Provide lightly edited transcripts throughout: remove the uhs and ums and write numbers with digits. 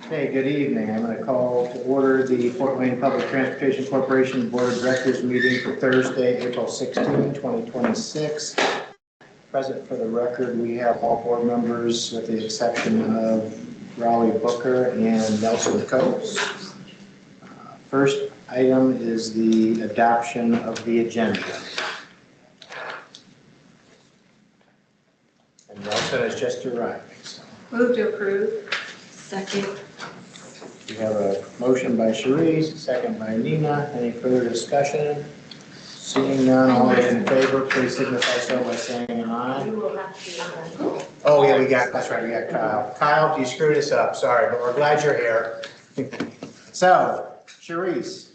Okay, good evening. I'm going to call to order the Fort Wayne Public Transportation Corporation Board of Directors meeting for Thursday, April 16, 2026. Present for the record, we have all board members with the exception of Raleigh Booker and Nelson Coates. First item is the adoption of the agenda. And Nelson has just arrived. So. Move to approve. Second. We have a motion by Cherise, second by Nina. Any further discussion? Seeing none, all those in favor, please signify so by saying aye. Oh yeah, that's right, we got Kyle. Kyle, you screwed us up, sorry, but we're glad you're here. So, Cherise.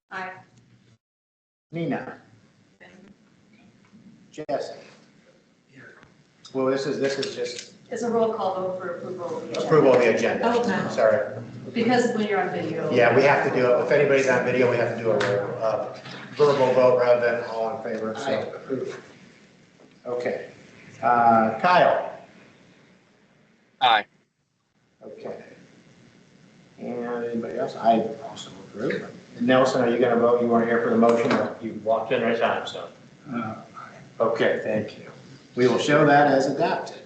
Aye. Nina. Jesse. Well, this is just It's a roll call vote for approval of the agenda. approval of the agenda. Oh, okay. Sorry. Because when you're on video. Yeah, we have to do it. If anybody's on video, we have to do a verbal vote rather than all in favor. So, okay. Kyle. Aye. Okay. And anybody else? I also approve. Nelson, are you going to vote? You weren't here for the motion, but you walked in right time, so. Okay, thank you. We will show that as adopted.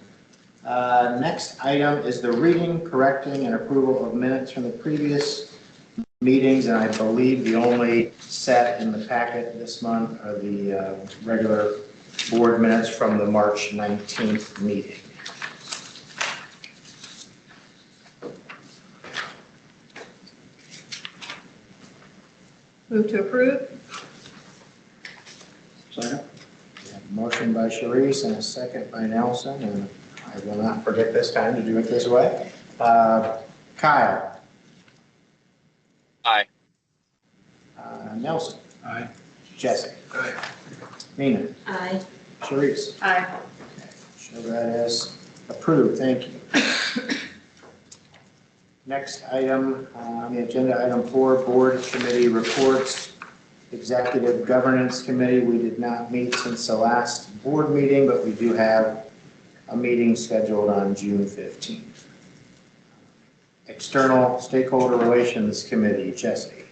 Next item is the reading, correcting, and approval of minutes from the previous meetings, and I believe the only set in the packet this month are the regular board minutes from the March 19th meeting. Move to approve. Second. We have a motion by Cherise and a second by Nelson, and I will not forget this time to do it this way. Kyle. Aye. Nelson. Aye. Jesse. Aye. Nina. Aye. Cherise. Aye. Show that as approved. Thank you. Next item on the agenda, item 4, board committee reports. Executive Governance Committee, we did not meet since the last board meeting, but we do have a meeting scheduled on June 15th. External Stakeholder Relations Committee, Jesse.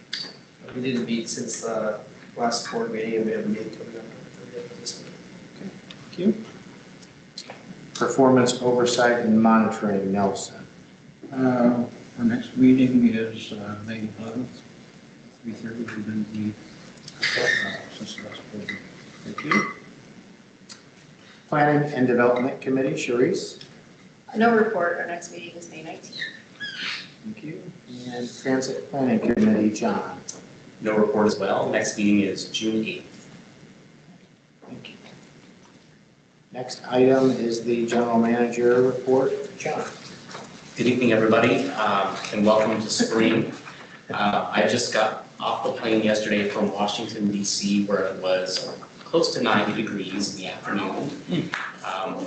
We didn't meet since the last board meeting, and we have a meeting coming up for this week. Okay, thank you. Performance Oversight and Monitoring, Nelson. Our next meeting is May 11th, 3:30. We didn't meet since the last board meeting. Thank you. Planning and Development Committee, Cherise. No report. Our next meeting is May 19th. Thank you. And Transit Planning Committee, John. No report as well. Next meeting is June 8th. Thank you. Next item is the General Manager report, John. Good evening, everybody, and welcome to spring. I just got off the plane yesterday from Washington, D.C., where it was close to 90 degrees in the afternoon.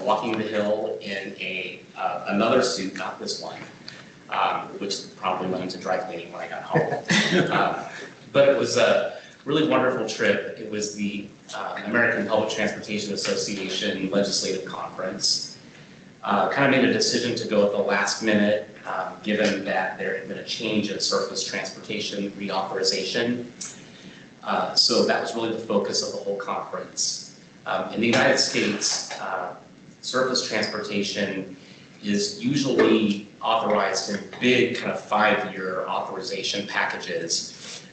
Walking the hill in another suit, not this one, which probably went into dry cleaning when I got home. But it was a really wonderful trip. It was the American Public Transportation Association Legislative Conference. Kind of made a decision to go at the last minute, given that there had been a change in surface transportation reauthorization. So that was really the focus of the whole conference. In the United States, surface transportation is usually authorized in big kind of 5-year authorization packages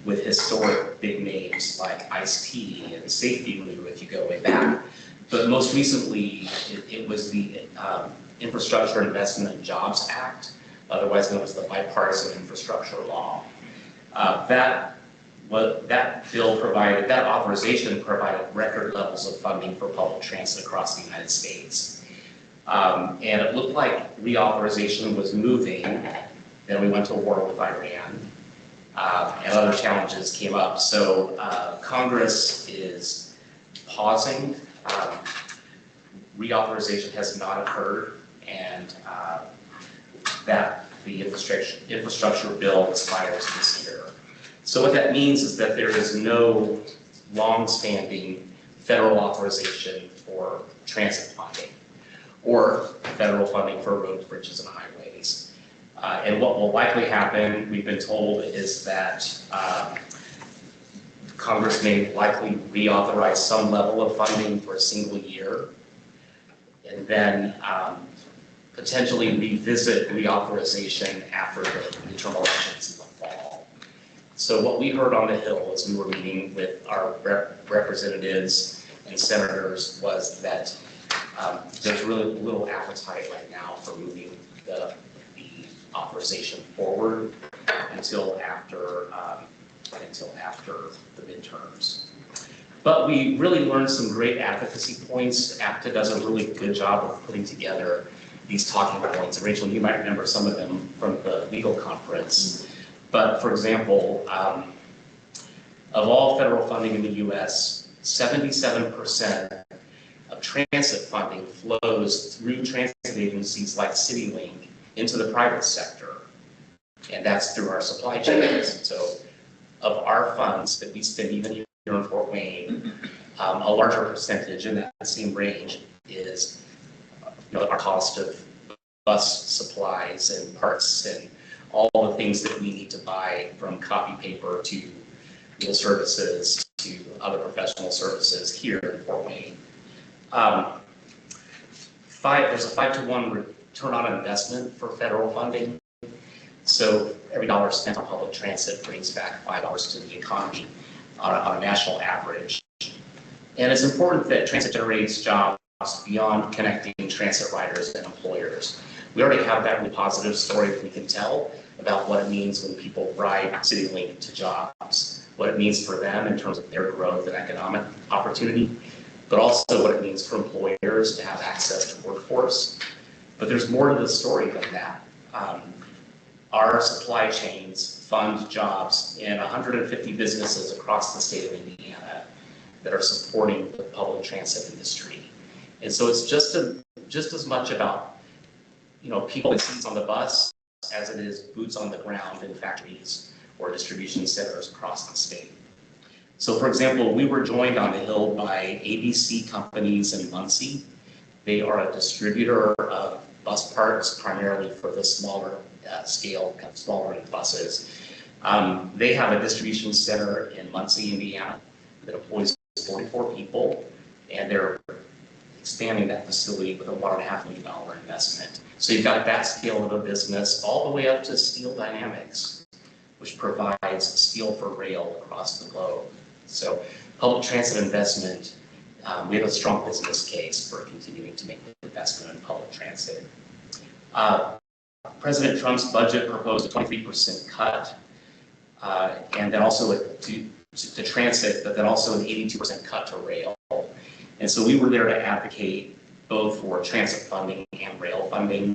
with historic big names like Ice-T and Safety Renew if you go way back. But most recently, it was the Infrastructure Investment and Jobs Act, otherwise known as the Bipartisan Infrastructure Law. That bill provided, that authorization provided record levels of funding for public transit across the United States. And it looked like reauthorization was moving. Then we went to war with Iran, and other challenges came up. So Congress is pausing. Reauthorization has not occurred, and that the infrastructure bill expires this year. So what that means is that there is no long-standing federal authorization for transit funding or federal funding for roads, bridges, and highways. And what will likely happen, we've been told, is that Congress may likely reauthorize some level of funding for a single year, and then potentially revisit reauthorization after the midterm elections in the fall. So what we heard on the Hill as we were meeting with our representatives and senators was that there's really little appetite right now for moving the authorization forward until after the midterms. But we really learned some great advocacy points. APTA does a really good job of putting together these talking points. And Rachel, you might remember some of them from the legal conference. But for example, of all federal funding in the US, 77% of transit funding flows through transit agencies like Citilink into the private sector. And that's through our supply chains. So of our funds that we spend even here in Fort Wayne, a larger percentage in that same range is our cost of bus supplies and parts and all the things that we need to buy, from copy paper to legal services to other professional services here in Fort Wayne. There's a 5-to-1 return on investment for federal funding. So every dollar spent on public transit brings back $5 to the economy on a national average. And it's important that transit generates jobs beyond connecting transit riders and employers. We already have that really positive story that we can tell about what it means when people ride Citilink to jobs, what it means for them in terms of their growth and economic opportunity, but also what it means for employers to have access to workforce. But there's more to the story than that. Our supply chains fund jobs in 150 businesses across the state of Indiana that are supporting the public transit industry. And so it's just as much about people in seats on the bus as it is boots on the ground in factories or distribution centers across the state. So for example, we were joined on the Hill by ABC Companies in Muncie. They are a distributor of bus parts, primarily for the smaller scale, kind of smaller buses. They have a distribution center in Muncie, Indiana, that employs 44 people, and they're expanding that facility with a $1.5 million investment. So you've got that scale of a business all the way up to Steel Dynamics, which provides steel for rail across the globe. So public transit investment, we have a strong business case for continuing to make investment in public transit. President Trump's budget proposed a 23% cut, and then also to transit, but then also an 82% cut to rail. And so we were there to advocate both for transit funding and rail funding.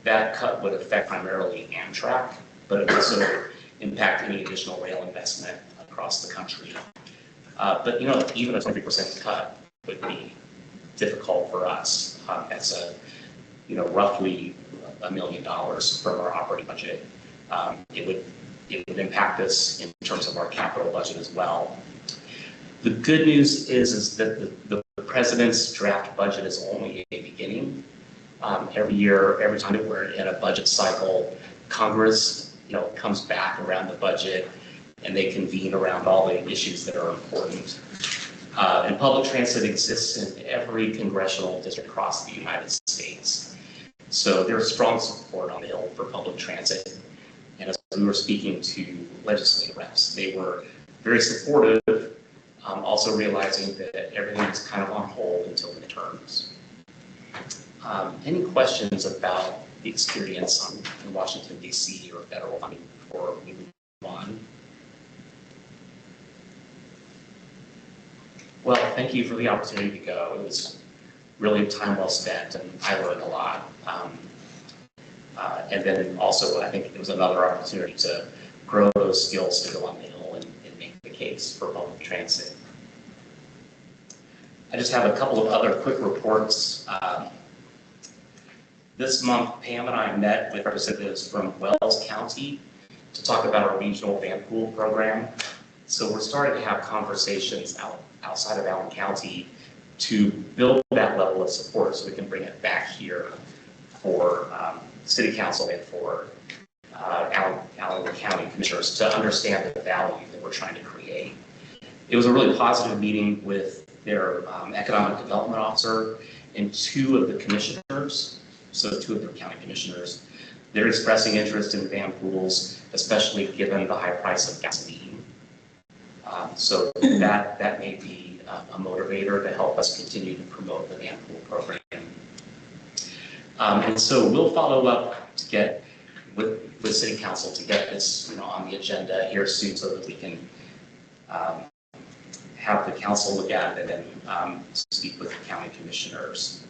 That cut would affect primarily Amtrak, but it would also impact any additional rail investment across the country. But even a 23% cut would be difficult for us. That's roughly $1 million from our operating budget. It would impact us in terms of our capital budget as well. The good news is that the president's draft budget is only a beginning. Every year, every time that we're in a budget cycle, Congress, comes back around the budget and they convene around all the issues that are important. And public transit exists in every congressional district across the United States. So there's strong support on the Hill for public transit. And as we were speaking to legislative reps, they were very supportive, also realizing that everything is kind of on hold until the midterms. Any questions about the experience in Washington, D.C. or federal funding before we move on? Well, thank you for the opportunity to go. It was really time well spent, and I learned a lot. And then also, I think it was another opportunity to grow those skills to go on the Hill and make the case for public transit. I just have a couple of other quick reports. This month, Pam and I met with representatives from Wells County to talk about our regional van pool program. So we're starting to have conversations outside of Allen County to build that level of support so we can bring it back here for City Council and for Allen County Commissioners to understand the value that we're trying to create. It was a really positive meeting with their Economic Development Officer and 2 of the commissioners, so 2 of their county commissioners. They're expressing interest in van pools, especially given the high price of gasoline. So that may be a motivator to help us continue to promote the van pool program. And so we'll follow up to get with City Council to get this, on the agenda here soon, so that we can have the council look at it and then speak with the county commissioners.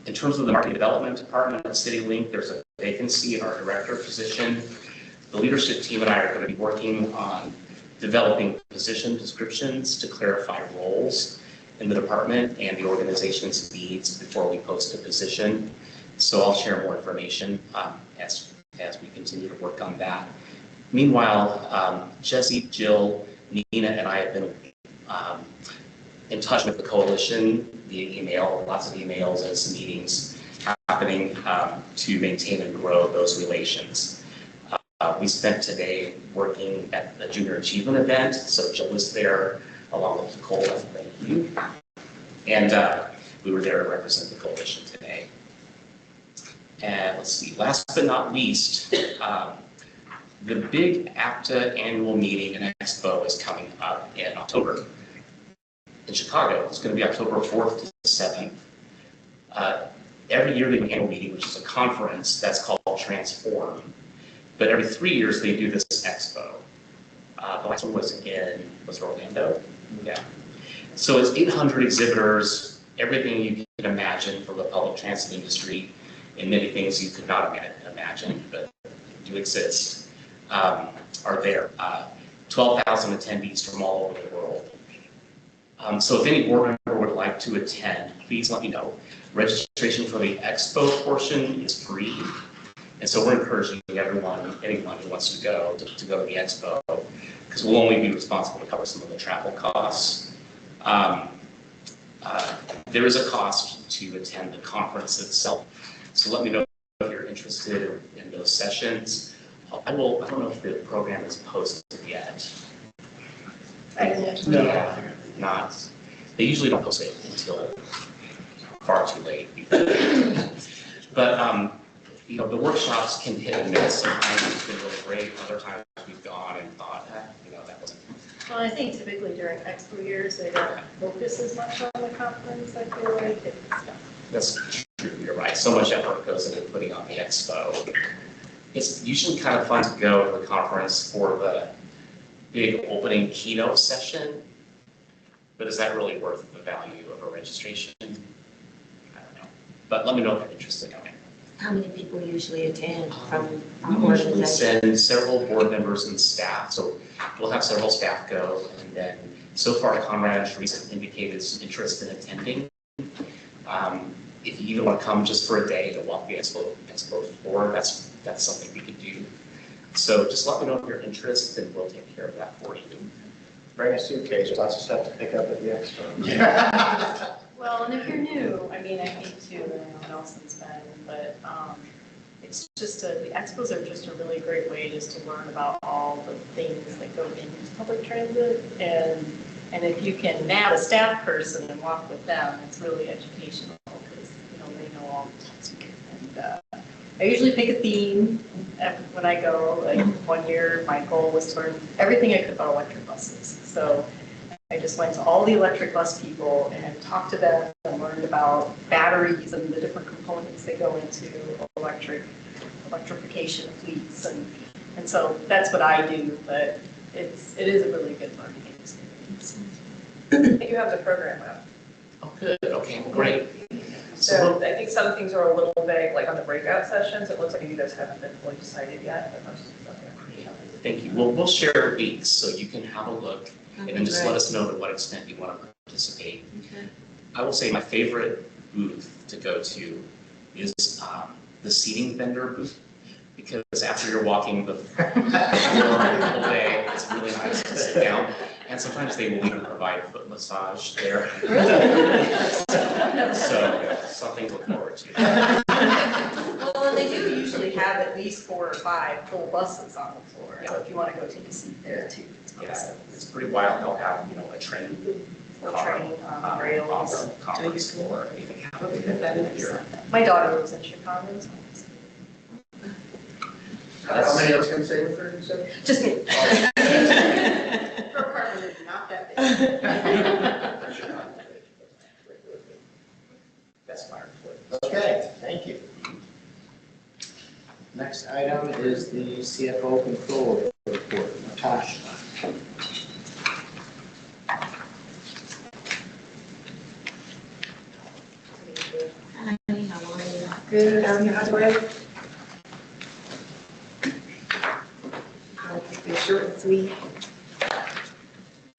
In terms of the market development department at Citilink, there's a vacancy in our director position. The leadership team and I are going to be working on developing position descriptions to clarify roles in the department and the organization's needs before we post a position. So I'll share more information as we continue to work on that. Meanwhile, Jesse, Jill, Nina, and I have been in touch with the coalition via email, lots of emails and some meetings happening to maintain and grow those relations. We spent today working at the Junior Achievement event, so Jill was there along with Nicole, thank you. And we were there to represent the coalition today. And let's see, last but not least, the big APTA annual meeting and expo is coming up in October in Chicago. It's going to be October 4th to 7th. Every year they do an annual meeting, which is a conference that's called Transform. But every 3 years they do this expo. The last one was in Orlando? Yeah. So it's 800 exhibitors, everything you can imagine from the public transit industry, and many things you could not imagine, but do exist, are there. 12,000 attendees from all over the world. So if any board member would like to attend, please let me know. Registration for the expo portion is free. And so we're encouraging anyone who wants to go to the expo, because we'll only be responsible to cover some of the travel costs. There is a cost to attend the conference itself. So let me know if you're interested in those sessions. I don't know if the program is posted yet. No. Not. They usually don't post it until far too late. But the workshops can hit and miss. Sometimes it's been really great. Other times we've gone and thought, that wasn't. Well, I think typically during expo years, they don't focus as much on the conference, I feel like. That's true. You're right. So much effort goes into putting on the expo. It's usually kind of fun to go to the conference for the big opening keynote session. But is that really worth the value of a registration? I don't know. But let me know if you're interested in it. How many people usually attend from We usually send several board members and staff. So we'll have several staff go. And then so far, Conrad and Teresa have indicated some interest in attending. If you even want to come just for a day to walk the expo floor, that's something we could do. So just let me know if you're interested, and we'll take care of that for you. Bring a suitcase, lots of stuff to pick up at the expo. Well, and if you're new, I hate to, anyone else has been, but it's just the expos are just a really great way just to learn about all the things that go into public transit. And if you can nab a staff person and walk with them, it's really educational because, they know all the types of things. And I usually pick a theme when I go. Like 1 year, my goal was to learn everything I could about electric buses. So I just went to all the electric bus people and talked to them and learned about batteries and the different components that go into electrification of fleets. And so that's what I do, but it is a really good learning experience. You have the program up. Oh, good. Okay, great. So I think some things are a little vague, like on the breakout sessions. It looks like you guys haven't been fully decided yet. But Thank you. We'll share links so you can have a look and then just let us know to what extent you want to participate. Okay. I will say my favorite booth to go to is the seating vendor booth, because after you're walking the floor all day, it's really nice to sit down. And sometimes they will even provide a foot massage there. So something to look forward to. can have at least 4 or 5 full buses on the floor. So if you want to go take a seat there too. It's Yeah, awesome. it's pretty wild. They'll have, a train Full train on rails. on the conference floor. Anything happen. My daughter lives in Chicago, so. How many else can say with her, you said? Just me. Her apartment is not that big. That's fire. Okay, thank you. Next item is the CFO control report. Natasha. Hi, how are you? Good, how's the weather? I'll keep it short and sweet.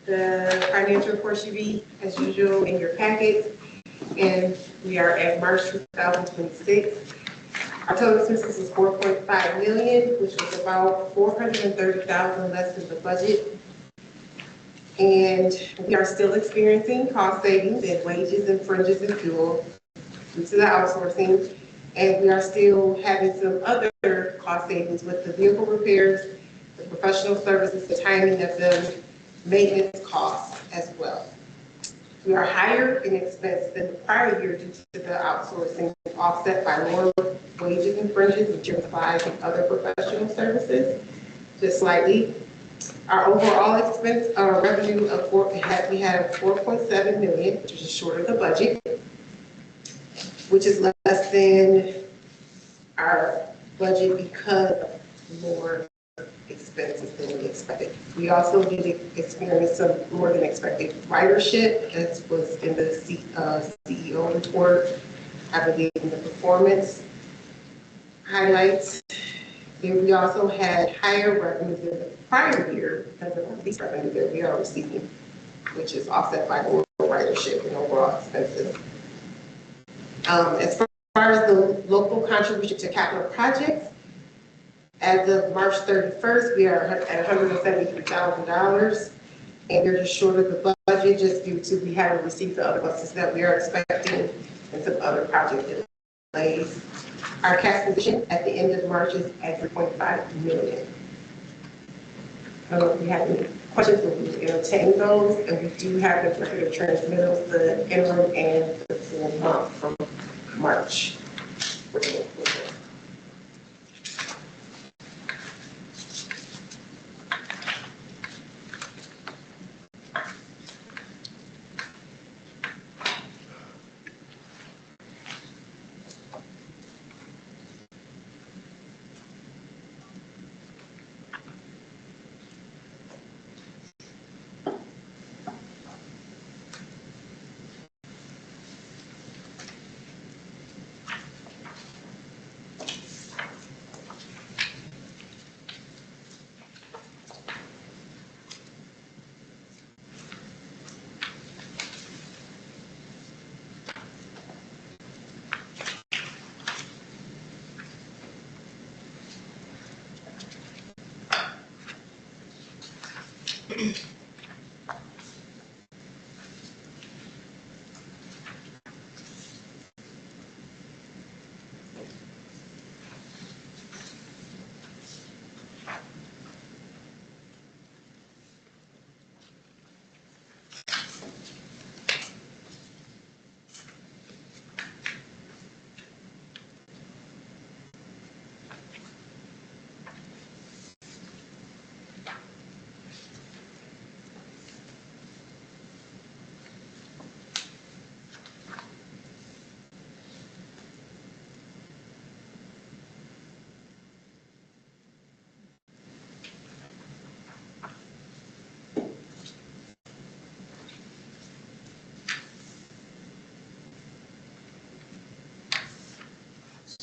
The financial report should be, as usual, in your packet, and we are at March 2026. Our total expenses was 4.5 million, which was about 430,000 less than the budget. And we are still experiencing cost savings in wages and fringes and fuel due to the outsourcing. And we are still having some other cost savings with the vehicle repairs, the professional services, the timing of them, maintenance costs as well. We are higher in expense than the prior year due to the outsourcing, offset by lower wages and fringes, insurance supplies, and other professional services, just slightly. Our overall expense, revenue of we had 4.7 million, which is short of the budget, which is less than our budget because of more expenses than we expected. We also did experience some more than expected ridership, as was in the CEO report, I believe in the performance highlights. Then we also had higher revenue than the prior year because of the lease revenue that we are receiving, which is offset by lower ridership and overall expenses. As far as the local contribution to capital projects, as of March 31st, we are at $173,000, and we're just short of the budget just due to we haven't received the other buses that we are expecting and some other project delays. Our cash position at the end of March is at 3.5 million. I don't know if you have any questions, but we entertain those, and we do have the record of transmittals, the interim and the full month from March.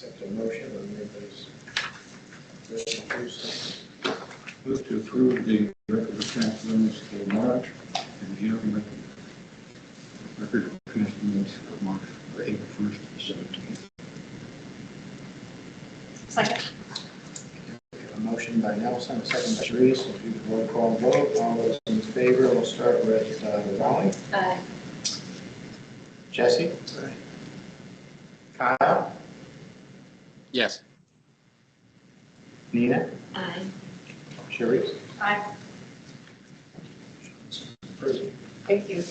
Accept a motion on everybody's wish to do so. Move to approve the record of transmittals for March and June record of transmittals for March, for April 1st to 17th. Second. A motion by Nelson, a second by Sharice. We'll do the roll call vote. All those in favor, we'll start with Raleigh. Aye. Jesse? Kyle? Yes. Nina? Aye. Sharice? Aye. Approved. Thank you.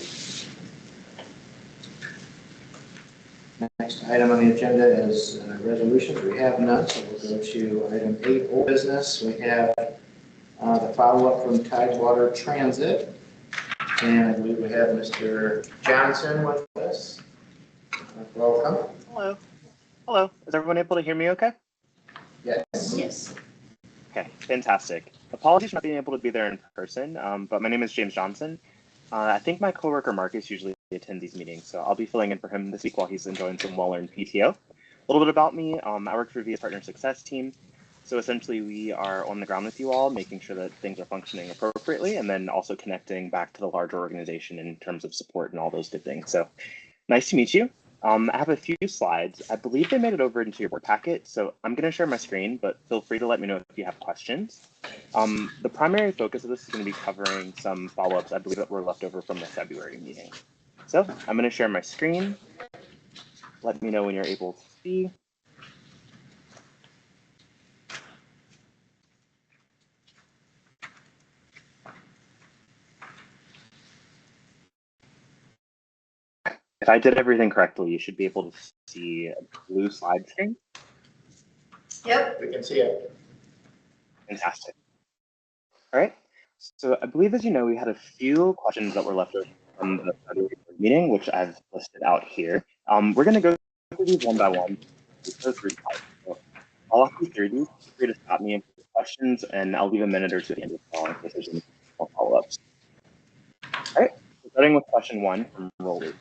Next item on the agenda is resolutions. We have none, so we'll go to item 8, old business. We have the follow-up from Tidewater Transit. And I believe we have Mr. Johnson with us. Welcome. Hello. Hello. Is everyone able to hear me okay? Yes. Yes. Okay, fantastic. Apologies for not being able to be there in person, but my name is James Johnson. I think my coworker Marcus usually attends these meetings, so I'll be filling in for him this week while he's enjoying some well-earned PTO. A little bit about me, I work for VIA's Partner Success team. So essentially we are on the ground with you all, making sure that things are functioning appropriately, and then also connecting back to the larger organization in terms of support and all those good things. So nice to meet you. I have a few slides. I believe they made it over into your board packet, so I'm going to share my screen, but feel free to let me know if you have questions. The primary focus of this is going to be covering some follow-ups I believe that were left over from the February meeting. So I'm going to share my screen. Let me know when you're able to see. If I did everything correctly, you should be able to see a blue slide screen. Yep. We can see it. Fantastic. All right. So I believe, as you know, we had a few questions that were left over from the February meeting, which I've listed out here. We're going to go through these one by one. So I'll walk you through these. Feel free to stop me and put questions, and I'll leave a minute or two at the end of the call in case there's any follow-ups. All right. So starting with question 1 from Rolly.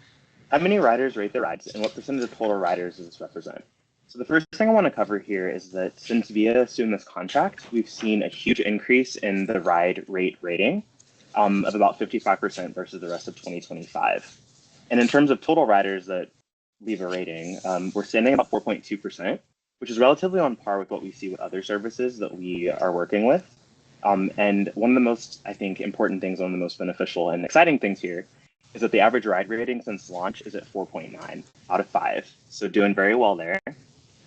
How many riders rate their rides, and what percentage of total riders does this represent? So the first thing I want to cover here is that since VIA assumed this contract, we've seen a huge increase in the ride rate rating of about 55% versus the rest of 2025. And in terms of total riders that leave a rating, we're standing about 4.2%, which is relatively on par with what we see with other services that we are working with. And one of the most, I think, important things, one of the most beneficial and exciting things here is that the average ride rating since launch is at 4.9 out of 5. So doing very well there.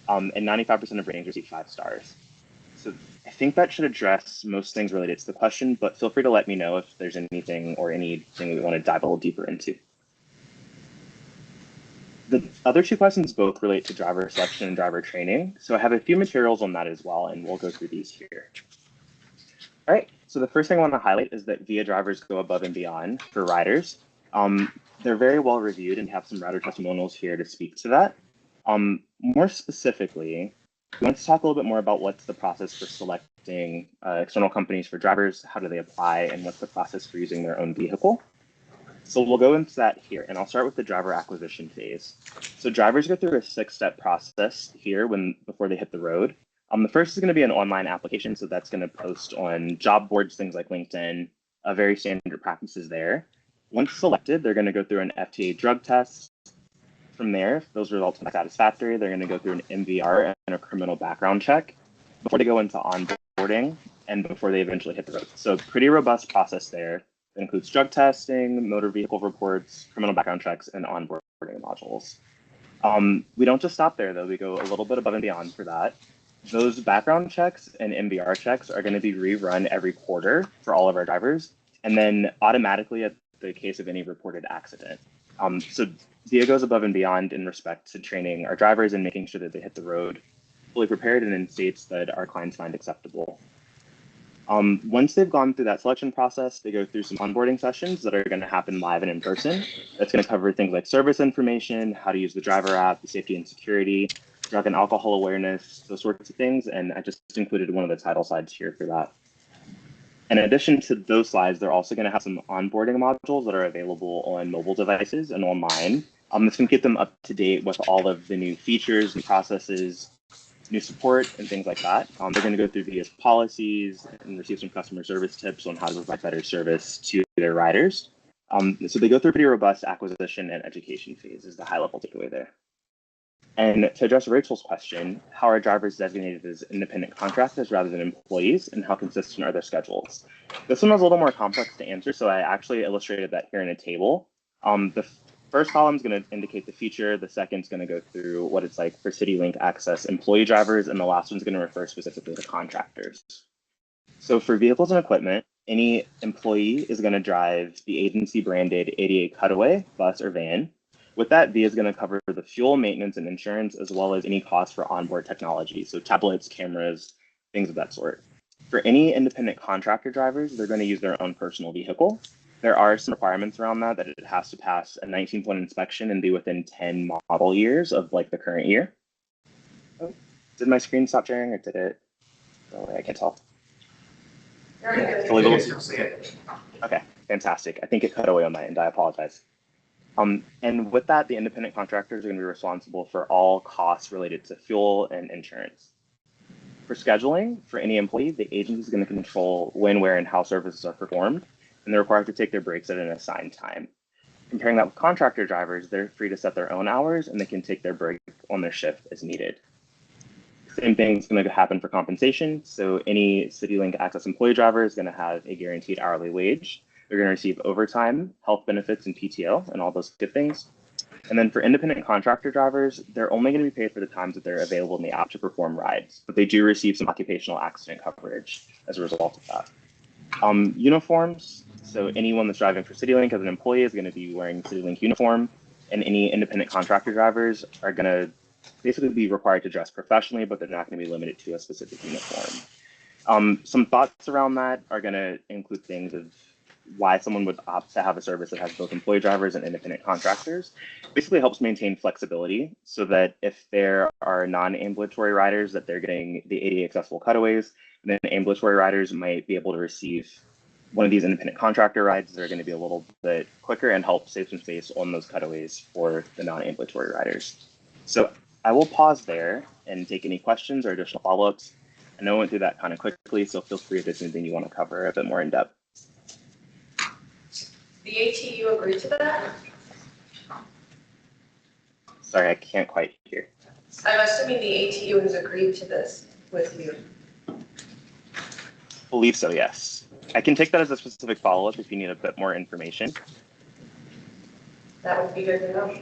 And 95% of ratings receive 5 stars. So I think that should address most things related to the question, but feel free to let me know if there's anything or anything we want to dive a little deeper into. The other 2 questions both relate to driver selection and driver training. So I have a few materials on that as well, and we'll go through these here. All right, so the first thing I want to highlight is that VIA drivers go above and beyond for riders. They're very well reviewed and have some rider testimonials here to speak to that. More specifically, we want to talk a little bit more about what's the process for selecting external companies for drivers, how do they apply, and what's the process for using their own vehicle. So we'll go into that here, and I'll start with the driver acquisition phase. So drivers go through a 6-step process here before they hit the road. The first is going to be an online application, so that's going to post on job boards, things like LinkedIn, very standard practices there. Once selected, they're going to go through an FTA drug test. From there, if those results are satisfactory, they're going to go through an MVR and a criminal background check before they go into onboarding and before they eventually hit the road. So pretty robust process there. That includes drug testing, motor vehicle reports, criminal background checks, and onboarding modules. We don't just stop there, though. We go a little bit above and beyond for that. Those background checks and MVR checks are going to be rerun every quarter for all of our drivers, and then automatically at the case of any reported accident. So VIA goes above and beyond in respect to training our drivers and making sure that they hit the road fully prepared and in states that our clients find acceptable. Once they've gone through that selection process, they go through some onboarding sessions that are going to happen live and in person. That's going to cover things like service information, how to use the driver app, the safety and security, drug and alcohol awareness, those sorts of things. And I just included one of the title slides here for that. In addition to those slides, they're also going to have some onboarding modules that are available on mobile devices and online. This can keep them up to date with all of the new features, new processes, new support, and things like that. They're going to go through VIA's policies and receive some customer service tips on how to provide better service to their riders. So they go through a pretty robust acquisition and education phase is the high-level takeaway there. And to address Rachel's question, how are drivers designated as independent contractors rather than employees, and how consistent are their schedules? This one was a little more complex to answer, so I actually illustrated that here in a table. The first column is going to indicate the feature. The second is going to go through what it's like for Citilink Access employee drivers. And the last one's going to refer specifically to contractors. So for vehicles and equipment, any employee is going to drive the agency branded 88 cutaway, bus, or van. With that, VIA is going to cover the fuel, maintenance, and insurance, as well as any costs for onboard technology, so tablets, cameras, things of that sort. For any independent contractor drivers, they're going to use their own personal vehicle. There are some requirements around that it has to pass a 19-point inspection and be within 10 model years of like the current year. Oh, did my screen stop sharing or did it? Oh, I can't tell. Okay, fantastic. I think it cut away on my end. I apologize. And with that, the independent contractors are going to be responsible for all costs related to fuel and insurance. For scheduling, for any employee, the agency is going to control when, where, and how services are performed, and they're required to take their breaks at an assigned time. Comparing that with contractor drivers, they're free to set their own hours, and they can take their break on their shift as needed. Same thing is going to happen for compensation. So any Citilink Access employee driver is going to have a guaranteed hourly wage. They're going to receive overtime, health benefits, and PTO, and all those good things. And then for independent contractor drivers, they're only going to be paid for the times that they're available in the app to perform rides, but they do receive some occupational accident coverage as a result of that. Uniforms, so anyone that's driving for Citilink as an employee is going to be wearing Citilink uniform, and any independent contractor drivers are going to basically be required to dress professionally, but they're not going to be limited to a specific uniform. Some thoughts around that are going to include things of why someone would opt to have a service that has both employee drivers and independent contractors. Basically helps maintain flexibility so that if there are non-ambulatory riders that they're getting the ADA accessible cutaways, then ambulatory riders might be able to receive one of these independent contractor rides that are going to be a little bit quicker and help save some space on those cutaways for the non-ambulatory riders. So I will pause there and take any questions or additional follow-ups. I know I went through that kind of quickly, so feel free if there's anything you want to cover a bit more in depth. The ATU agreed to that? Sorry, I can't quite hear. I'm assuming the ATU has agreed to this with you. Believe so, yes. I can take that as a specific follow-up if you need a bit more information. That would be good to know.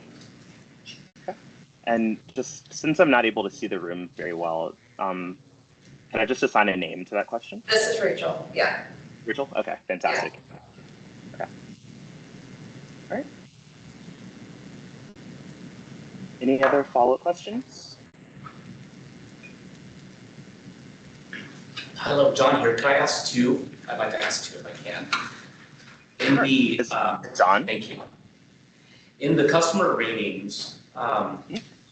And just since I'm not able to see the room very well, can I just assign a name to that question? This is Rachel, yeah. Rachel? Okay, fantastic. Okay. All right. Any other follow-up questions? Hello, John here. Could I ask two? I'd like to ask two if I can. In the, John? Thank you. In the customer ratings,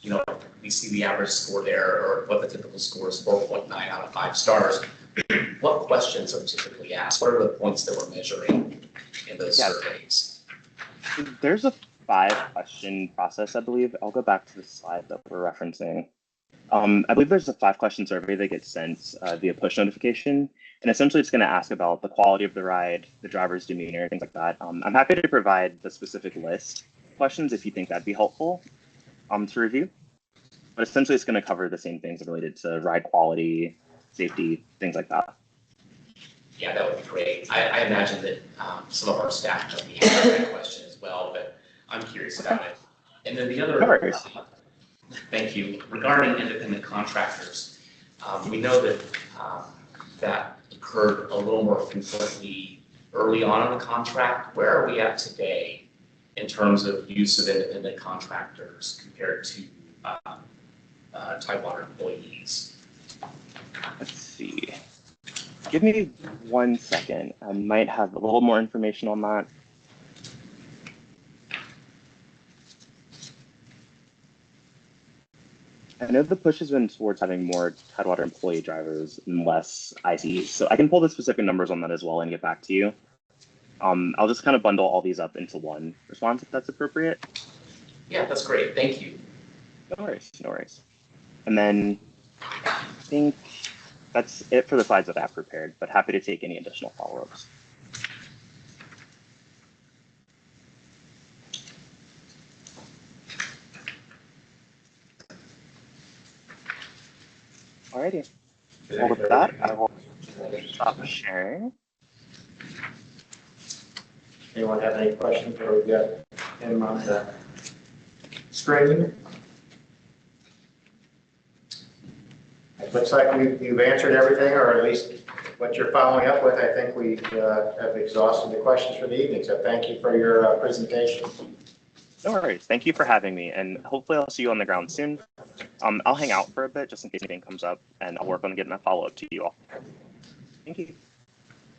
you know, we see the average score there, or what the typical score is, 4.9 out of 5 stars. What questions are typically asked? What are the points that we're measuring in those surveys? There's a 5-question process, I believe. I'll go back to the slide that we're referencing. I believe there's a 5-question survey that gets sent via push notification. And essentially it's going to ask about the quality of the ride, the driver's demeanor, things like that. I'm happy to provide the specific list of questions if you think that'd be helpful to review. But essentially it's going to cover the same things related to ride quality, safety, things like that. Yeah, that would be great. I imagine that some of our staff might be having that question as well, but I'm curious about it. And then the other, thank you, regarding independent contractors, we know that that occurred a little more frequently early on in the contract. Where are we at today in terms of use of independent contractors compared to Tidewater employees? Let's see. Give me 1 second. I might have a little more information on that. I know the push has been towards having more Tidewater employee drivers and less ICEs. So I can pull the specific numbers on that as well and get back to you. I'll just kind of bundle all these up into one response if that's appropriate. Yeah, that's great. Thank you. No worries, no worries. And then I think that's it for the slides that I've prepared, but happy to take any additional follow-ups. Alrighty. Well, with that, I will stop sharing. Anyone have any questions, or we got him on the screen? It looks like you've answered everything, or at least what you're following up with. I think we have exhausted the questions for the evening, so thank you for your presentation. No worries. Thank you for having me, and hopefully I'll see you on the ground soon. I'll hang out for a bit just in case anything comes up, and I'll work on getting a follow-up to you all. Thank you.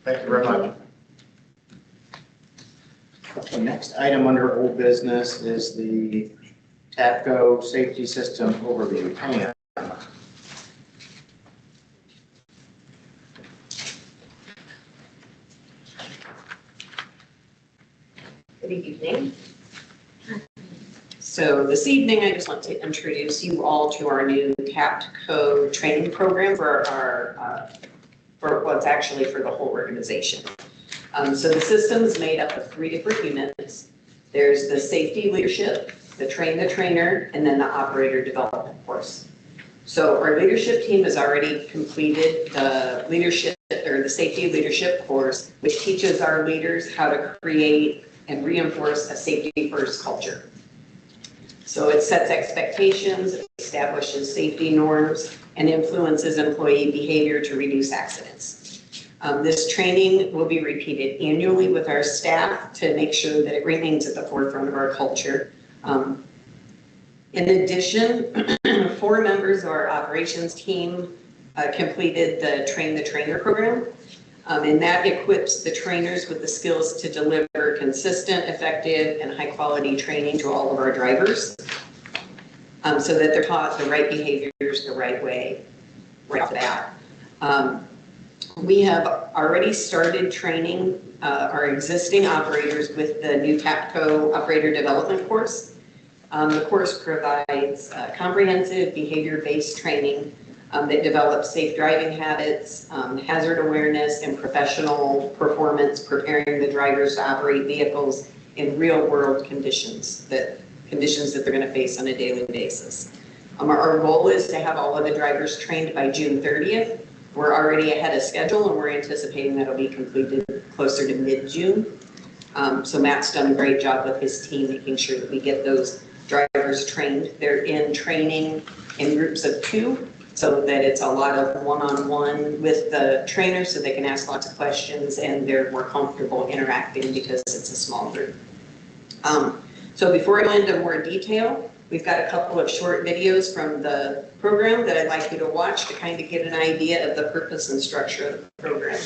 Thank you very much. The next item under old business is the TAPCO safety system overview. Pam. Good evening. So this evening, I just want to introduce you all to our new TAPCO training program for what's actually for the whole organization. So the system is made up of 3 different units. There's the safety leadership, the train the trainer, and then the operator development course. So our leadership team has already completed the leadership or the safety leadership course, which teaches our leaders how to create and reinforce a safety first culture. So it sets expectations, establishes safety norms, and influences employee behavior to reduce accidents. This training will be repeated annually with our staff to make sure that it remains at the forefront of our culture. In addition, 4 members of our operations team completed the Train the Trainer program. And that equips the trainers with the skills to deliver consistent, effective, and high-quality training to all of our drivers so that they're taught the right behaviors the right way right off the bat. We have already started training our existing operators with the new TAPCO operator development course. The course provides comprehensive behavior-based training that develops safe driving habits, hazard awareness, and professional performance, preparing the drivers to operate vehicles in real-world conditions that they're going to face on a daily basis. Our goal is to have all of the drivers trained by June 30th. We're already ahead of schedule, and we're anticipating that'll be completed closer to mid-June. So Matt's done a great job with his team, making sure that we get those drivers trained. They're in training in groups of 2. So that it's a lot of one-on-one with the trainer so they can ask lots of questions and they're more comfortable interacting because it's a small group. So before I go into more detail, we've got a couple of short videos from the program that I'd like you to watch to kind of get an idea of the purpose and structure of the program.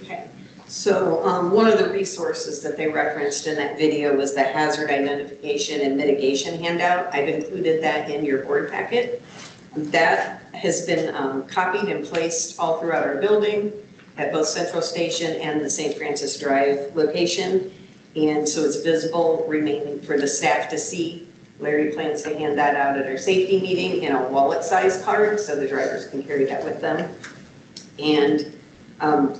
Okay, so one of the resources that they referenced in that video was the hazard identification and mitigation handout. I've included that in your board packet. That has been copied and placed all throughout our building at both Central Station and the St. Francis Drive location. And so it's visible remaining for the staff to see. Larry plans to hand that out at our safety meeting in a wallet-sized card so the drivers can carry that with them. And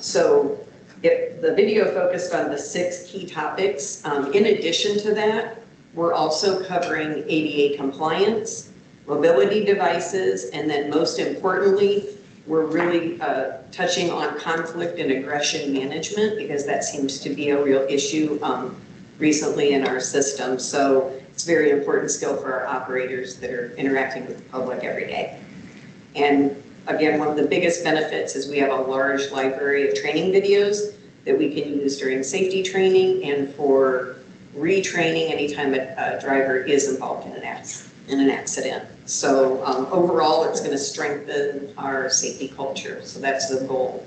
so the video focused on the 6 key topics. In addition to that, we're also covering ADA compliance, mobility devices, and then most importantly, we're really touching on conflict and aggression management because that seems to be a real issue recently in our system. So it's a very important skill for our operators that are interacting with the public every day. And again, one of the biggest benefits is we have a large library of training videos that we can use during safety training and for retraining anytime a driver is involved in an accident. So overall, it's going to strengthen our safety culture. So that's the goal.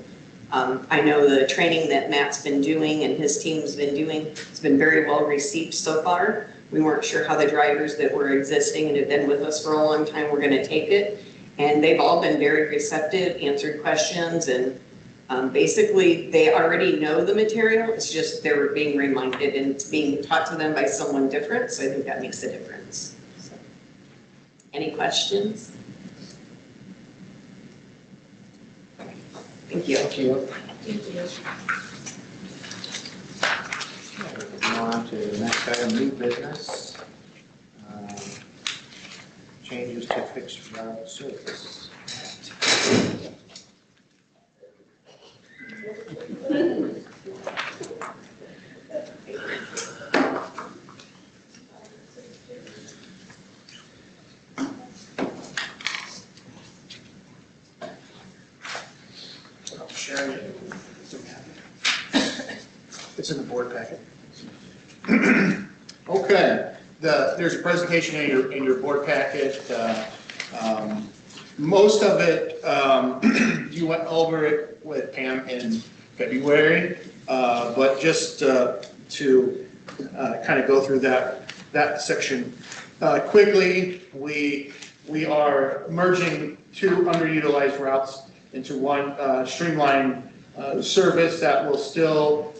I know the training that Matt's been doing and his team's been doing has been very well received so far. We weren't sure how the drivers that were existing and have been with us for a long time were going to take it. And they've all been very receptive, answered questions, and basically they already know the material. It's just they're being reminded and it's being taught to them by someone different. So I think that makes a difference. So, any questions? Thank you. Thank you. Thank you. Moving on to the next item, new business. Changes to fixed route service. Sharing it. It's in the board packet. Okay, there's a presentation in your board packet. Most of it, you went over it with Pam in February, but just to kind of go through that section quickly, we are merging 2 underutilized routes into one streamlined service that will still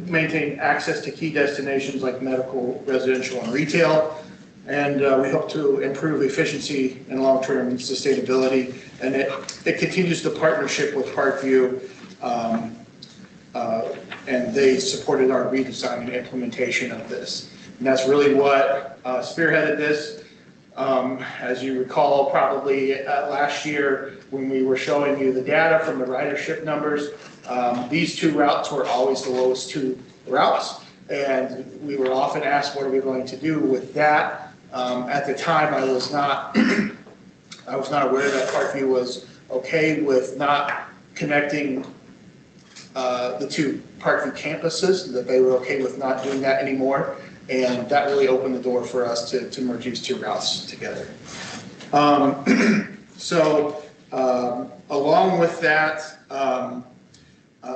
maintain access to key destinations like medical, residential, and retail. And we hope to improve efficiency and long-term sustainability. And it continues the partnership with Parkview, and they supported our redesign and implementation of this. And that's really what spearheaded this. As you recall, probably last year when we were showing you the data from the ridership numbers, these 2 routes were always the lowest 2 routes. And we were often asked, what are we going to do with that? At the time, I was not aware that Parkview was okay with not connecting the 2 Parkview campuses, that they were okay with not doing that anymore. And that really opened the door for us to merge these 2 routes together. Along with that,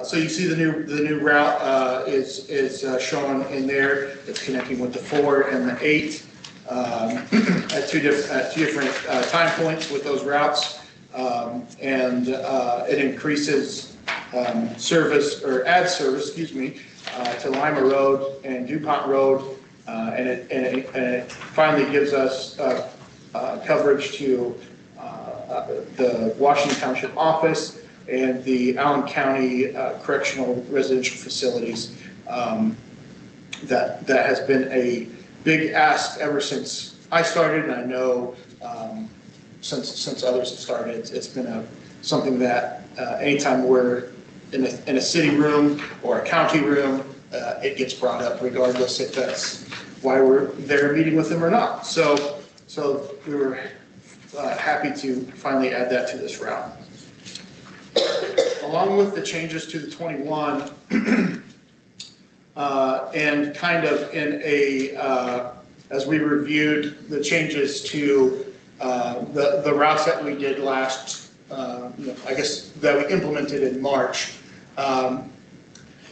so you see the new route is shown in there. It's connecting with the 4 and the 8 at two different time points with those routes, and it increases service, or adds service, excuse me, to Lima Road and DuPont Road, and it finally gives us coverage to the Washington Township office and the Allen County Correctional Residential Facilities. That has been a big ask ever since I started, and I know since others have started, it's been something that anytime we're in a city room or a county room, it gets brought up regardless if that's why we're there meeting with them or not. So we were happy to finally add that to this route. Along with the changes to the 21, and kind of in as we reviewed the changes to the routes that we did last, I guess that we implemented in March,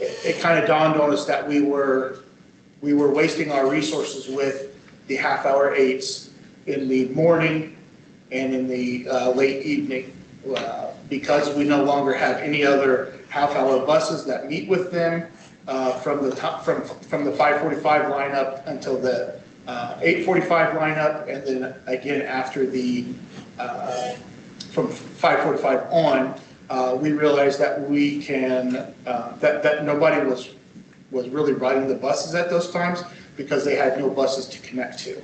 it kind of dawned on us that we were wasting our resources with the half-hour 8s in the morning and in the late evening, because we no longer have any other half-hour buses that meet with them from the 5:45 lineup until the 8:45 lineup, and then again after the from 5:45 on, we realized that we can that nobody was really riding the buses at those times because they had no buses to connect to.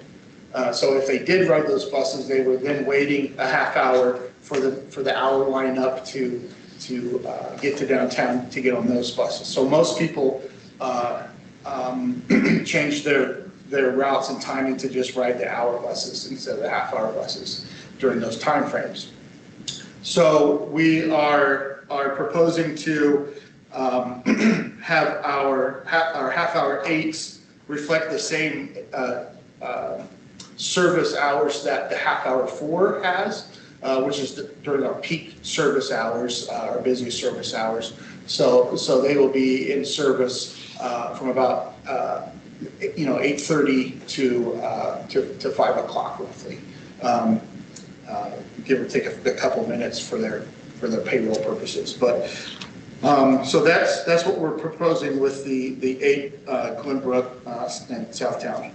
So if they did ride those buses, they were then waiting a half hour for the hour lineup to get to downtown to get on those buses. So most people changed their routes and timing to just ride the hour buses instead of the half-hour buses during those time frames. So we are proposing to have our half-hour 8s reflect the same service hours that the half-hour 4 has, which is during our peak service hours, our busiest service hours. So they will be in service from about 8:30 to 5 o'clock roughly, give or take a couple minutes for their payroll purposes. But so that's what we're proposing with the 8 Glenbrook and Southtown.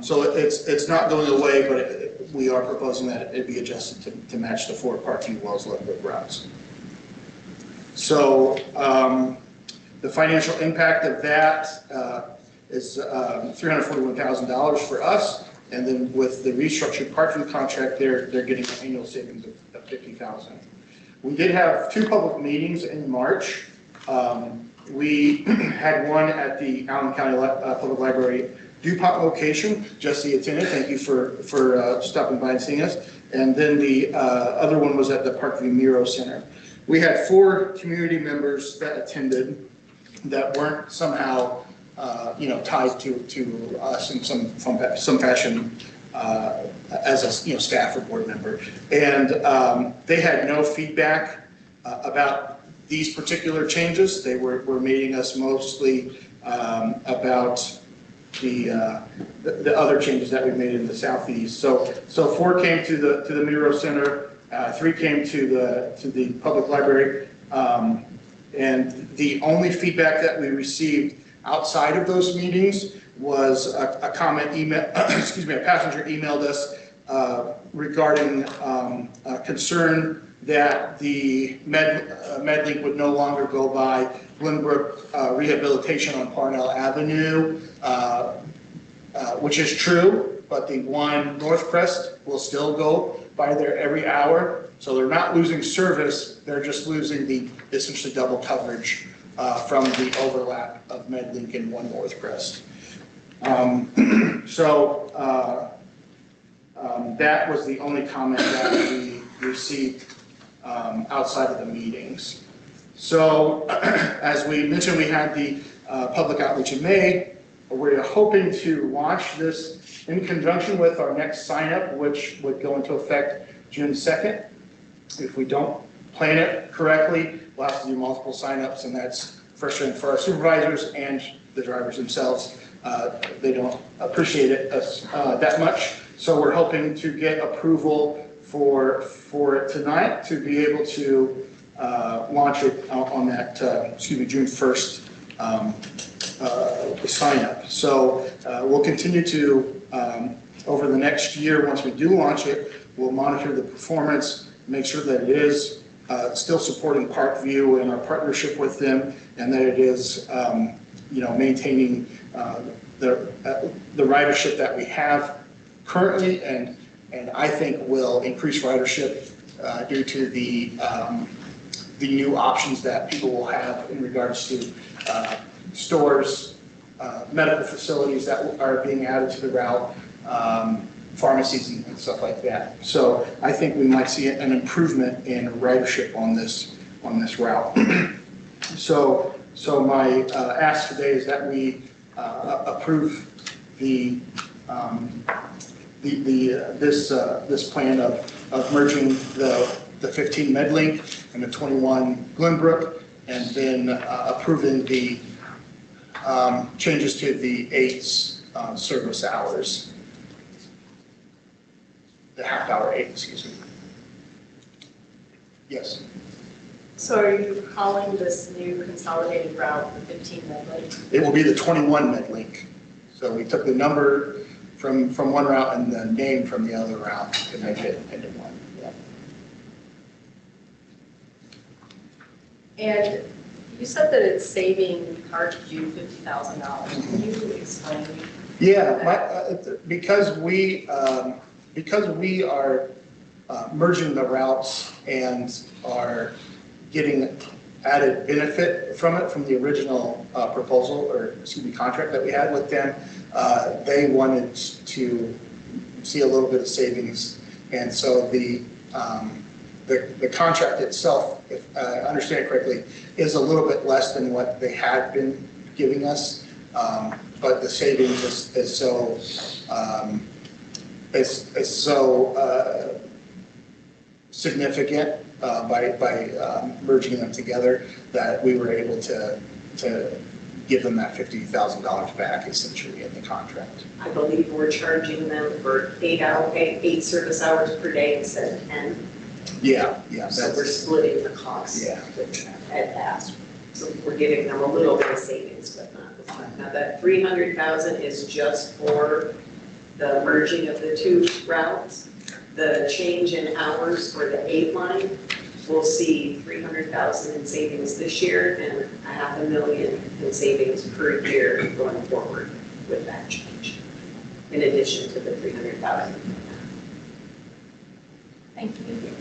So it's not going away, but we are proposing that it be adjusted to match the 4 Parkview Wells Glenbrook routes. So the financial impact of that is $341,000 for us, and then with the restructured Parkview contract, they're getting an annual savings of $50,000. We did have 2 public meetings in March. We had one at the Allen County Public Library DuPont location. Jesse attended. Thank you for stopping by and seeing us. And then the other one was at the Parkview Miro Center. We had 4 community members that attended that weren't somehow tied to us in some fashion as a staff or board member. And they had no feedback about these particular changes. They were meeting us mostly about the other changes that we made in the southeast. So 4 came to the Miro Center, 3 came to the public library, and the only feedback that we received outside of those meetings was a comment email. Excuse me, a passenger emailed us regarding a concern that the MedLink would no longer go by Glenbrook Rehabilitation on Parnell Avenue, which is true, but the one North Crest will still go by there every hour. So they're not losing service, they're just losing the essentially double coverage from the overlap of MedLink and one North Crest. That was the only comment that we received outside of the meetings. So as we mentioned, we had the public outreach in May. We're hoping to launch this in conjunction with our next sign up, which would go into effect June 2nd. If we don't plan it correctly, we'll have to do multiple signups, and that's frustrating for our supervisors and the drivers themselves. They don't appreciate it that much. So we're hoping to get approval for it tonight to be able to launch it on that, June 1st sign up. So we'll continue to, over the next year, once we do launch it, we'll monitor the performance, make sure that it is still supporting Parkview and our partnership with them, and that it is, maintaining the ridership that we have currently, and I think will increase ridership due to the new options that people will have in regards to stores, medical facilities that are being added to the route, pharmacies and stuff like that. So I think we might see an improvement in ridership on this route. So my ask today is that we approve this plan of merging the the 15 Medlink and the 21 Glenbrook, and then approving the changes to the 8 service hours. The half-hour 8, excuse me. Yes. So are you calling this new consolidated route the 15 Medlink? It will be the 21 Medlink. So we took the number from one route and the name from the other route to make it into one. Yeah. And you said that it's saving you $50,000. Can you explain? Yeah, because we are merging the routes and are getting added benefit from it, from the original proposal, or excuse me, contract that we had with them. They wanted to see a little bit of savings, and so the contract itself, if I understand it correctly, is a little bit less than what they had been giving us, but the savings is so significant by merging them together that we were able to give them that $50,000 back essentially in the contract. I believe we're charging them for 8 service hours per day instead of 10. Yeah. So we're splitting the cost. Yeah. At that. So we're giving them a little bit of savings, but not the full. Now that 300,000 is just for the merging of the 2 routes. The change in hours for the 8 line, we'll see 300,000 in savings this year and $500,000 in savings per year going forward with that change, in addition to the 300,000. Thank you.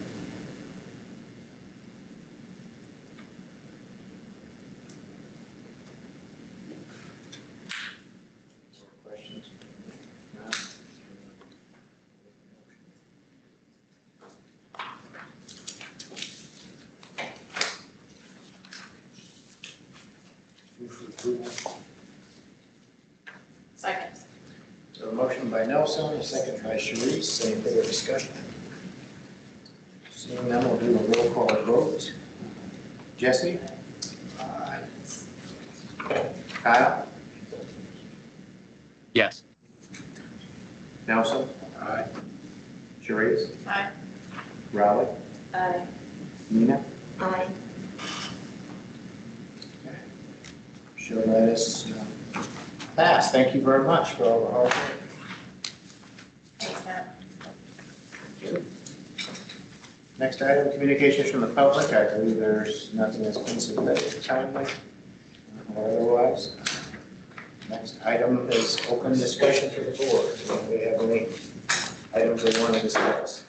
Questions? Move for approval. Second. So a motion by Nelson, a second by Sharice. Any further discussion? Seeing none, we'll do a roll call vote. Jesse? Aye. Kyle? Yes. Nelson? Aye. Sharice? Aye. Raleigh? Aye. Nina? Aye. Show that is passed. Thank you very much for all the hard work. Thanks, Matt. Next item, communications from the public. I believe there's nothing that's been submitted timely or otherwise. Next item is open discussion for the board. Do we have any items we want to discuss?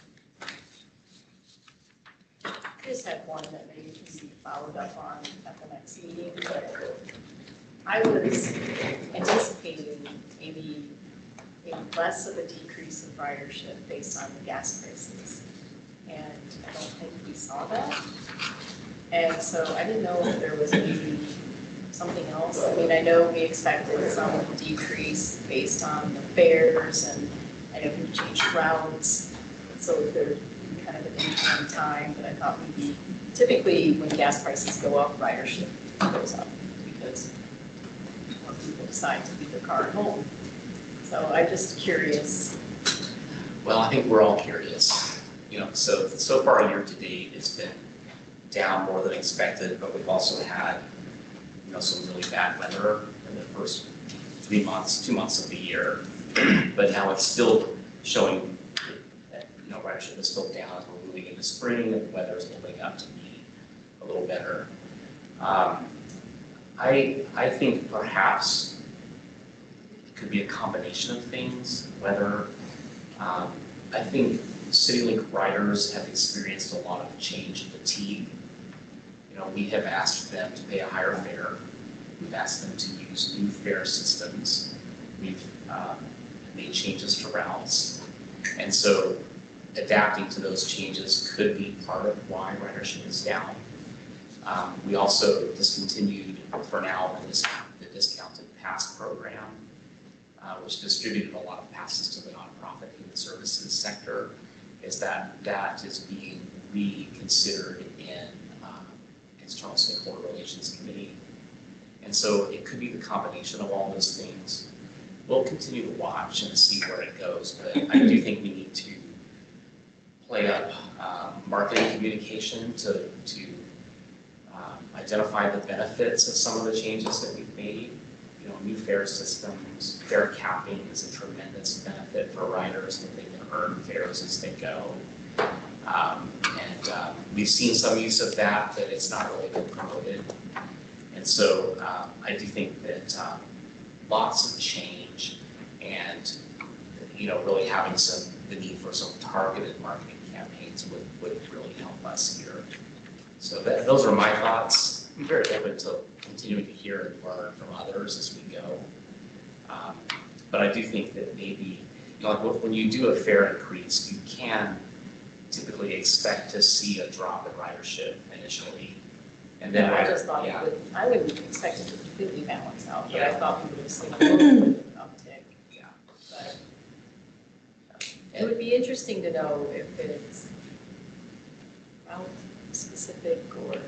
I just had one that maybe can be followed up on at the next meeting, but I was anticipating maybe less of a decrease in ridership based on the gas prices. And I don't think we saw that. And so I didn't know if there was maybe something else. I mean, I know we expected some decrease based on the fares, and I know we changed routes. So there's kind of an interim time, but I thought maybe typically when gas prices go up, ridership goes up because more people decide to leave their car at home. So I'm just curious. Well, I think we're all curious. So far year to date, it's been down more than expected, but we've also had, some really bad weather in the first 2 months of the year. But now it's still showing that, ridership is still down as we're moving into spring and the weather is holding up to be a little better. I think perhaps it could be a combination of things, whether, I think Citilink riders have experienced a lot of change and fatigue. We have asked them to pay a higher fare. We've asked them to use new fare systems. We've made changes to routes. And so adapting to those changes could be part of why ridership is down. We also discontinued, for now, the discounted pass program, which distributed a lot of passes to the nonprofit human services sector, is that is being reconsidered in external stakeholder relations committee. And so it could be the combination of all those things. We'll continue to watch and see where it goes, but I do think we need to play up marketing communication to identify the benefits of some of the changes that we've made. You know, new fare systems, fare capping is a tremendous benefit for riders that they can earn fares as they go. We've seen some use of that, but it's not really been promoted. And so I do think that lots of change and, you know, really having the need for some targeted marketing campaigns would really help us here. So those are my thoughts. I'm very open to continuing to hear and learn from others as we go. But I do think that maybe, you know, like when you do a fare increase, you can typically expect to see a drop in ridership initially. And then I just thought yeah. I wouldn't expect it to completely balance out, but I Yeah. thought we would have seen a little bit of an uptick. Yeah. But it would be interesting to know if it's route specific or.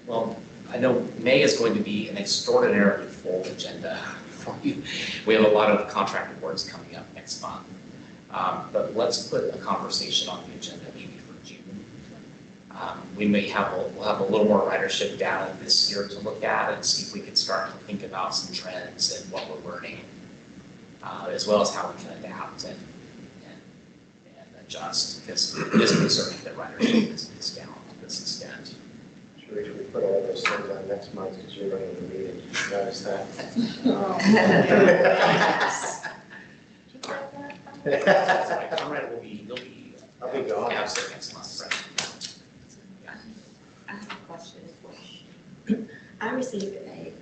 Well, I know May is going to be an extraordinarily full agenda for you. We have a lot of contract awards coming up next month. But let's put a conversation on the agenda maybe for June. We'll have a little more ridership data this year to look at and see if we can start to think about some trends and what we're learning, as well as how we can adapt and adjust, because it is concerning that ridership is down to this extent. Sure, we put all those things on next month because you're running the meeting. Notice that. I'm right, I'll be gone. absent next month, right? I have a question as well. I received a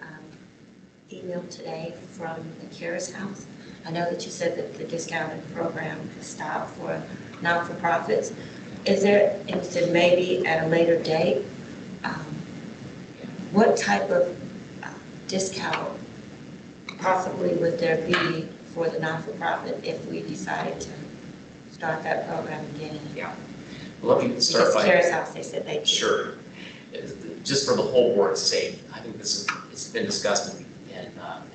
email today from the CARES House. I know that you said that the discounted program is stopped for not-for-profits. Is there, and you said maybe at a later date, what type of discount possibly would there be for the not-for-profit if we decided to start that program again? Well, let me start Because by. CARES House, they said they. Sure. Just for the whole board's sake, I think it's been discussed in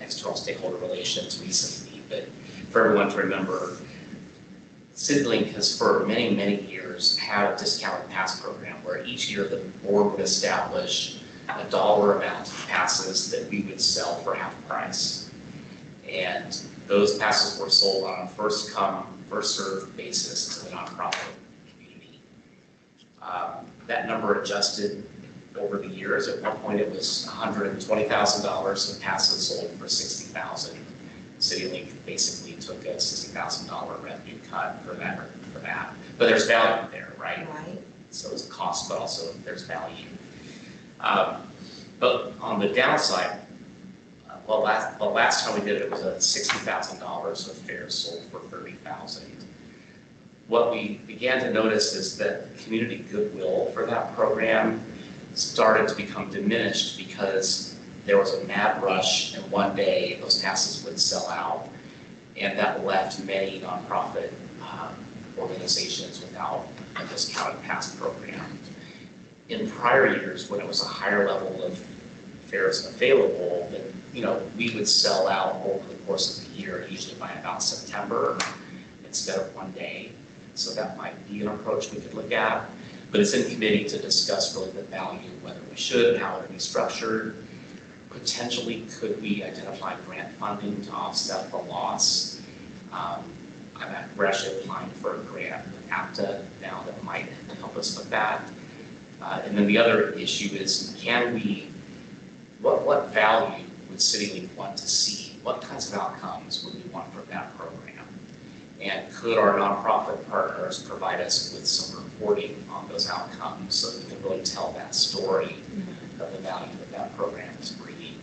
external stakeholder relations recently, but for everyone to remember, Citilink has for many, many years had a discounted pass program where each year the board would establish a dollar amount of passes that we would sell for half price. And those passes were sold on a first come, first served basis to the nonprofit community. That number adjusted over the years. At one point it was $120,000 of passes sold for $60,000. Citilink basically took a $60,000 revenue cut for that. But there's value there, right? Right. So it's a cost, but also there's value. But on the downside, last time we did it was a $60,000 of fares sold for $30,000. What we began to notice is that community goodwill for that program started to become diminished because there was a mad rush and one day those passes would sell out, and that left many nonprofit organizations without a discounted pass program. In prior years, when it was a higher level of fares available, that we would sell out over the course of the year, usually by about September instead of one day. So that might be an approach we could look at, but it's in committee to discuss really the value, whether we should, how it would be structured. Potentially, could we identify grant funding to offset the loss? We're actually applying for a grant with APTA now that might help us with that. And then the other issue is, what value would Citilink want to see? What kinds of outcomes would we want from that program? And could our nonprofit partners provide us with some reporting on those outcomes so that we can really tell that story of the value that program is bringing?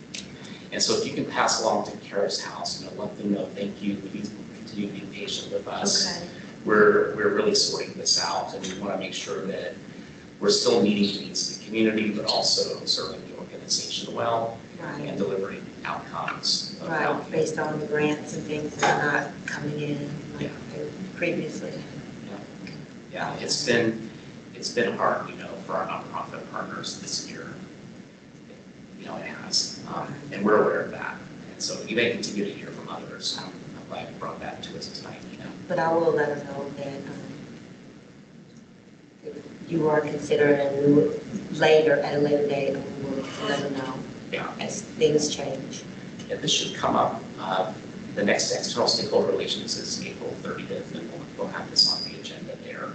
And so if you can pass along to CARES House, let them know, thank you, please continue being patient with us. Okay. We're really sorting this out, and we want to make sure that we're still meeting the needs of the community, but also serving the organization well Right. and delivering outcomes of Right, value. based on the grants and things that are not coming in like they previously. Yeah, it's been hard, for our nonprofit partners this year. It has, and we're aware of that. And so you may continue to hear from others. I'm glad you brought that to us tonight, But I will let her know that if you are considering a new, at a later date, and we will let her know Yeah. as things change. Yeah, this should come up. The next external stakeholder relations is April 30th, and we'll have this on the agenda there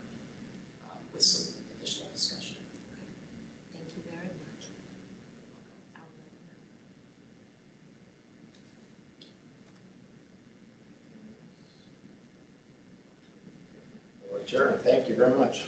with some additional discussion. Thank you very much. I'll let her know. Adjourn. Thank you very much.